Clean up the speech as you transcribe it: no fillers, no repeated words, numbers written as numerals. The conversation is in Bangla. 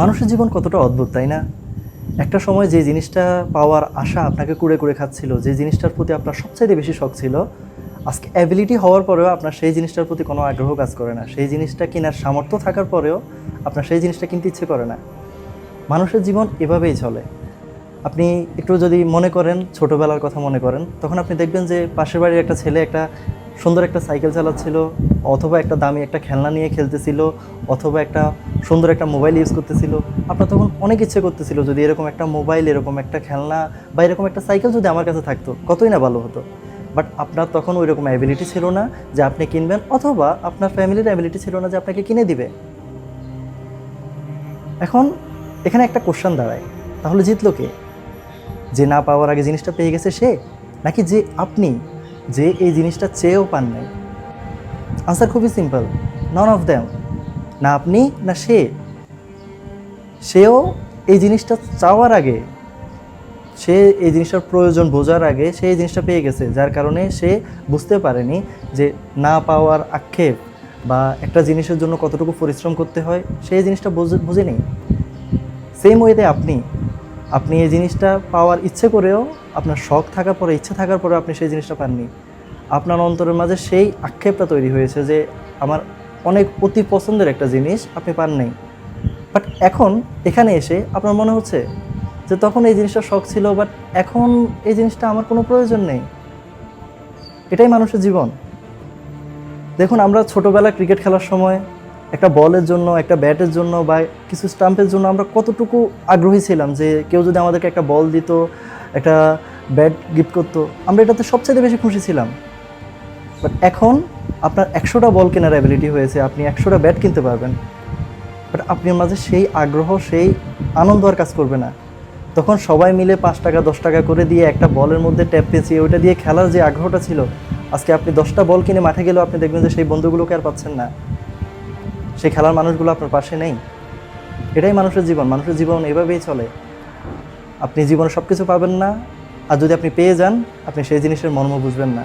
মানুষের জীবন কতটা অদ্ভুত, তাই না? একটা সময় যে জিনিসটা পাওয়ার আশা আপনাকে কুড়ে কুড়ে খাচ্ছিল, যে জিনিসটার প্রতি আপনার সবচাইতে বেশি শখ ছিল, আজকে অ্যাবিলিটি হওয়ার পরেও আপনার সেই জিনিসটার প্রতি কোনো আগ্রহ কাজ করে না। সেই জিনিসটা কেনার সামর্থ্য থাকার পরেও আপনার সেই জিনিসটা কিনতে ইচ্ছে করে না। মানুষের জীবন এভাবেই চলে। আপনি একটু যদি মনে করেন, ছোটোবেলার কথা মনে করেন, তখন আপনি দেখবেন যে পাশের বাড়ির একটা ছেলে একটা সুন্দর একটা সাইকেল চালাচ্ছিল, অথবা একটা দামি একটা খেলনা নিয়ে খেলতেছিল, অথবা একটা সুন্দর একটা মোবাইল ইউজ করতেছিল। আপনার তখন অনেক ইচ্ছে করতেছিল যদি এরকম একটা মোবাইল, এরকম একটা খেলনা বা এরকম একটা সাইকেল যদি আমার কাছে থাকতো, কতই না ভালো হতো। বাট আপনার তখন ওই রকম অ্যাবিলিটি ছিল না যে আপনি কিনবেন, অথবা আপনার ফ্যামিলির অ্যাবিলিটি ছিল না যে আপনাকে কিনে দিবে। এখন এখানে একটা কোশ্চেন দাঁড়ায়, তাহলে জিতলো কে? যে না পাওয়ার আগে জিনিসটা পেয়ে গেছে সে, নাকি যে আপনি, যে এই জিনিসটা চেয়েও পান নাই? আনসার খুবই সিম্পল, নন অফ দ্যাম। না আপনি না সে। সেও এই জিনিসটা চাওয়ার আগে, সে এই জিনিসটার প্রয়োজন বোঝার আগে সে এই জিনিসটা পেয়ে গেছে, যার কারণে সে বুঝতে পারেনি যে না পাওয়ার আক্ষেপ বা একটা জিনিসের জন্য কতটুকু পরিশ্রম করতে হয়, সেই জিনিসটা বুঝেনি। সেম ওয়েতে আপনি আপনি এই জিনিসটা পাওয়ার ইচ্ছে করেও, আপনার শখ থাকার পরে, ইচ্ছে থাকার পরেও আপনি সেই জিনিসটা পাননি। আপনার অন্তরের মাঝে সেই আক্ষেপটা তৈরি হয়েছে যে আমার অনেক অতি পছন্দের একটা জিনিস আপনি পান নাই। বাট এখন এখানে এসে আপনার মনে হচ্ছে যে তখন এই জিনিসটা শখ ছিল, বাট এখন এই জিনিসটা আমার কোনো প্রয়োজন নেই। এটাই মানুষের জীবন। দেখুন, আমরা ছোটোবেলায় ক্রিকেট খেলার সময় একটা বলের জন্য, একটা ব্যাটের জন্য বা কিছু স্টাম্পের জন্য আমরা কতটুকু আগ্রহী ছিলাম যে কেউ যদি আমাদেরকে একটা বল দিত, একটা ব্যাট গিফট করতো, আমরা এটাতে সবচেয়ে বেশি খুশি ছিলাম। বাট এখন আপনার 100টা বল কেনার অ্যাবিলিটি হয়েছে, আপনি 100টা ব্যাট কিনতে পারবেন, বাট আপনার মাঝে সেই আগ্রহ, সেই আনন্দ আর কাজ করবে না। তখন সবাই মিলে 5 টাকা 10 টাকা করে দিয়ে একটা বলের মধ্যে ট্যাপ পেঁচিয়ে ওইটা দিয়ে খেলার যে আগ্রহটা ছিল, আজকে আপনি 10টা বল কিনে মাঠে গেলেও আপনি দেখবেন যে সেই বন্ধুগুলোকে আর পাচ্ছেন না, সেই খেলার মানুষগুলো আপনার পাশে নেই। এটাই মানুষের জীবন। মানুষের জীবন এভাবেই চলে। আপনি জীবনে সব কিছু পাবেন না, আর যদি আপনি পেয়ে যান, আপনি সেই জিনিসের মর্ম বুঝবেন না।